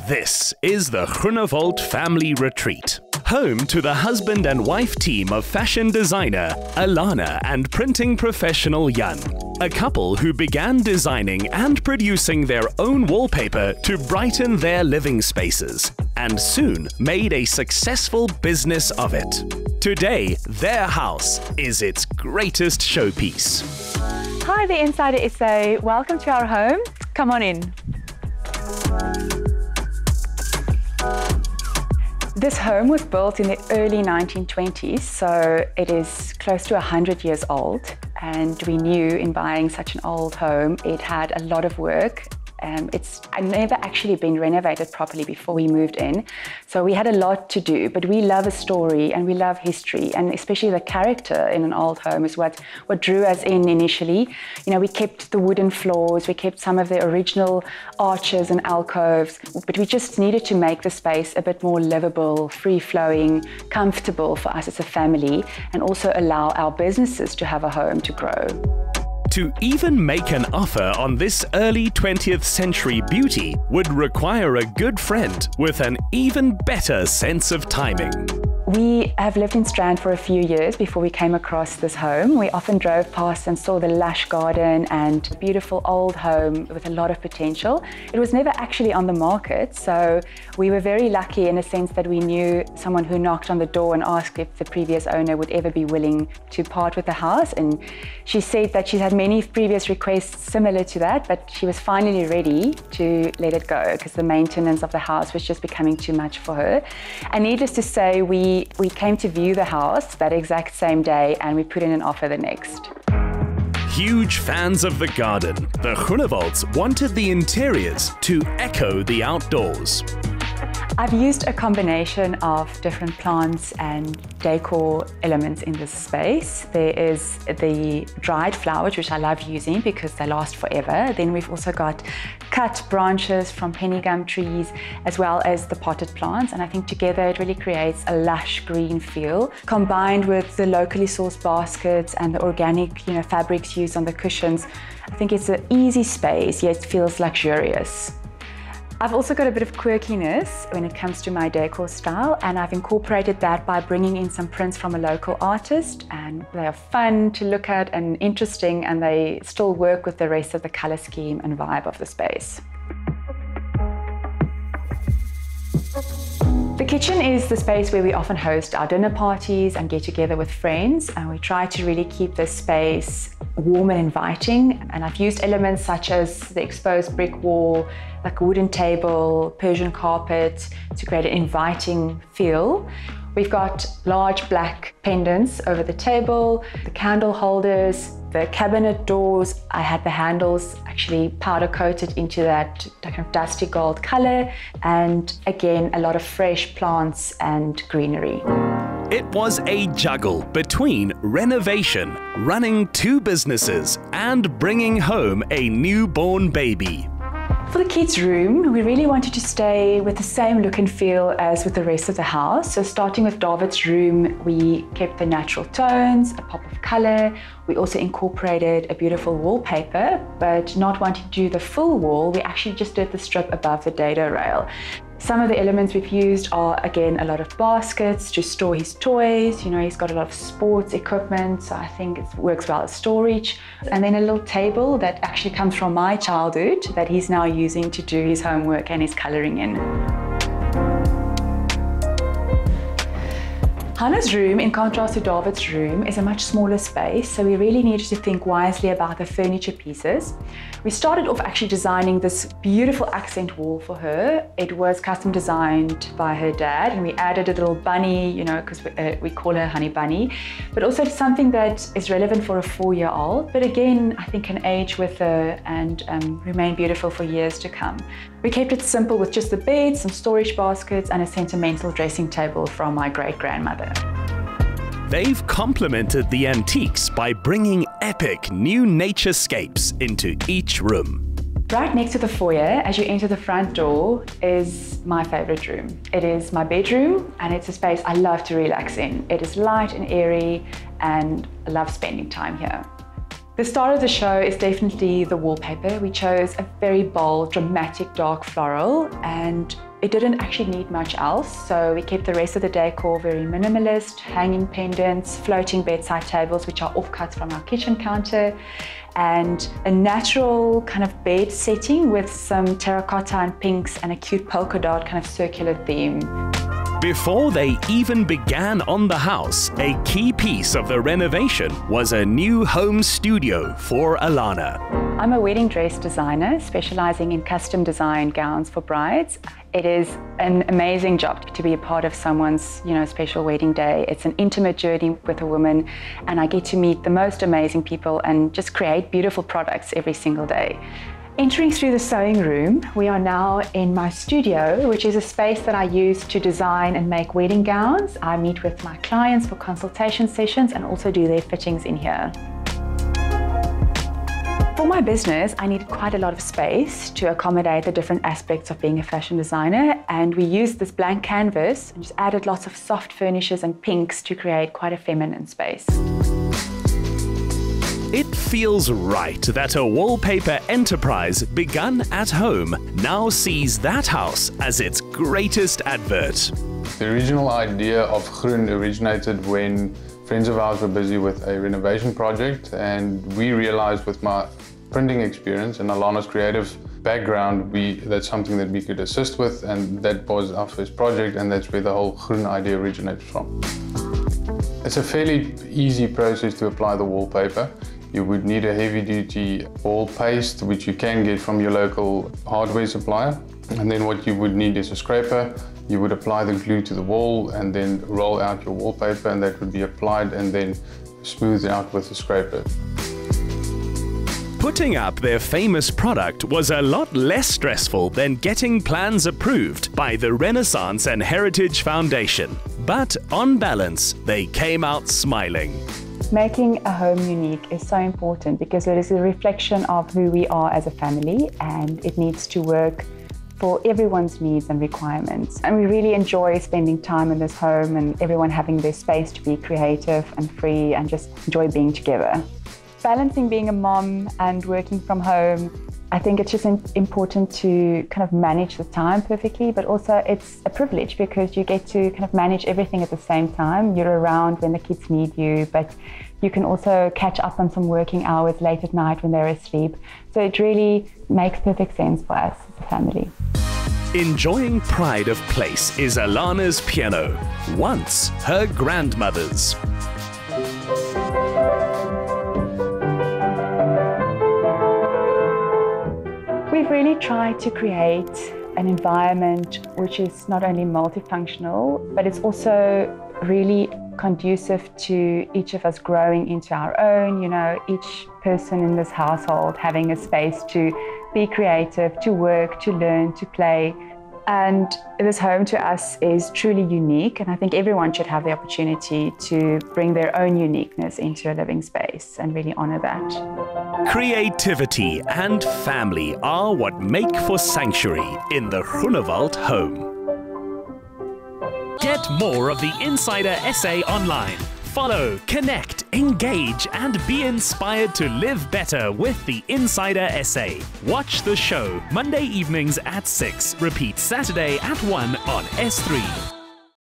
This is the Groenewalds family retreat, home to the husband and wife team of fashion designer Alana and printing professional Jan, a couple who began designing and producing their own wallpaper to brighten their living spaces, and soon made a successful business of it. Today, their house is its greatest showpiece. Hi, the Insider SA. Welcome to our home. Come on in. This home was built in the early 1920s, so it is close to 100 years old. And we knew in buying such an old home, it had a lot of work. It's never actually been renovated properly before we moved in. So we had a lot to do, but we love a story and we love history, and especially the character in an old home is what drew us in initially. You know, we kept the wooden floors, we kept some of the original arches and alcoves, but we just needed to make the space a bit more livable, free-flowing, comfortable for us as a family, and also allow our businesses to have a home to grow. To even make an offer on this early 20th century beauty would require a good friend with an even better sense of timing. We have lived in Strand for a few years before we came across this home. We often drove past and saw the lush garden and beautiful old home with a lot of potential. It was never actually on the market, so we were very lucky in a sense that we knew someone who knocked on the door and asked if the previous owner would ever be willing to part with the house. And she said that she's had many previous requests similar to that, but she was finally ready to let it go because the maintenance of the house was just becoming too much for her. And needless to say, we came to view the house that exact same day and we put in an offer the next. Huge fans of the garden, the Groenewalds wanted the interiors to echo the outdoors. I've used a combination of different plants and decor elements in this space. There is the dried flowers, which I love using because they last forever. Then we've also got cut branches from penny gum trees, as well as the potted plants. And I think together it really creates a lush green feel, combined with the locally sourced baskets and the organic, fabrics used on the cushions. I think it's an easy space, yet feels luxurious. I've also got a bit of quirkiness when it comes to my decor style, and I've incorporated that by bringing in some prints from a local artist, and they are fun to look at and interesting, and they still work with the rest of the color scheme and vibe of the space. The kitchen is the space where we often host our dinner parties and get together with friends, and we try to really keep this space warm and inviting. And I've used elements such as the exposed brick wall, like a wooden table, Persian carpet, to create an inviting feel. We've got large black pendants over the table, the candle holders, the cabinet doors. I had the handles actually powder coated into that kind of dusty gold color, and again a lot of fresh plants and greenery. It was a juggle between renovation, running two businesses, and bringing home a newborn baby. For the kids' room, we really wanted to stay with the same look and feel as with the rest of the house. So starting with David's room, we kept the natural tones, a pop of color. We also incorporated a beautiful wallpaper, but not wanting to do the full wall, we actually just did the strip above the dado rail. Some of the elements we've used are, again, a lot of baskets to store his toys. He's got a lot of sports equipment, so I think it works well as storage. And then a little table that actually comes from my childhood that he's now using to do his homework and his coloring in. Hannah's room, in contrast to David's room, is a much smaller space, so we really needed to think wisely about the furniture pieces. We started off actually designing this beautiful accent wall for her. It was custom designed by her dad, and we added a little bunny, because we call her Honey Bunny, but also something that is relevant for a 4-year-old, but again, I think can age with her and remain beautiful for years to come. We kept it simple with just the bed, some storage baskets, and a sentimental dressing table from my great-grandmother. They've complemented the antiques by bringing epic new naturescapes into each room. Right next to the foyer, as you enter the front door, is my favorite room. It is my bedroom, and it's a space I love to relax in. It is light and airy, and I love spending time here. The star of the show is definitely the wallpaper. We chose a very bold, dramatic, dark floral, and it didn't actually need much else. So we kept the rest of the decor very minimalist, hanging pendants, floating bedside tables, which are offcuts from our kitchen counter, and a natural kind of bed setting with some terracotta and pinks and a cute polka dot kind of circular theme. Before they even began on the house, a key piece of the renovation was a new home studio for Alana. I'm a wedding dress designer specializing in custom design gowns for brides. It is an amazing job to be a part of someone's, special wedding day. It's an intimate journey with a woman, and I get to meet the most amazing people and just create beautiful products every single day. Entering through the sewing room, we are now in my studio, which is a space that I use to design and make wedding gowns. I meet with my clients for consultation sessions and also do their fittings in here. For my business, I needed quite a lot of space to accommodate the different aspects of being a fashion designer, and we used this blank canvas and just added lots of soft furnishes and pinks to create quite a feminine space. It feels right that a wallpaper enterprise begun at home now sees that house as its greatest advert. The original idea of Groen originated when friends of ours were busy with a renovation project, and we realized with my printing experience and Alana's creative background, that's something that we could assist with, and that was our first project, and that's where the whole Groen idea originated from. It's a fairly easy process to apply the wallpaper. You would need a heavy-duty wall paste, which you can get from your local hardware supplier. And then what you would need is a scraper. You would apply the glue to the wall and then roll out your wallpaper, and that would be applied and then smoothed out with a scraper. Putting up their famous product was a lot less stressful than getting plans approved by the Renaissance and Heritage Foundation. But on balance, they came out smiling. Making a home unique is so important because it is a reflection of who we are as a family, and it needs to work for everyone's needs and requirements. And we really enjoy spending time in this home and everyone having their space to be creative and free and just enjoy being together. Balancing being a mom and working from home, I think it's just important to kind of manage the time perfectly, but also it's a privilege because you get to kind of manage everything at the same time. You're around when the kids need you, but you can also catch up on some working hours late at night when they're asleep. So it really makes perfect sense for us as a family. Enjoying pride of place is Alana's piano, once her grandmother's. We've really tried to create an environment which is not only multifunctional, but it's also really conducive to each of us growing into our own, each person in this household having a space to be creative, to work, to learn, to play. And this home to us is truly unique, and I think everyone should have the opportunity to bring their own uniqueness into a living space and really honor that. Creativity and family are what make for sanctuary in the Groenewalds home. Get more of the Insider Essay online. Follow, connect, engage, and be inspired to live better with the Insider Essay. Watch the show Monday evenings at 6. Repeat Saturday at 1 on S3.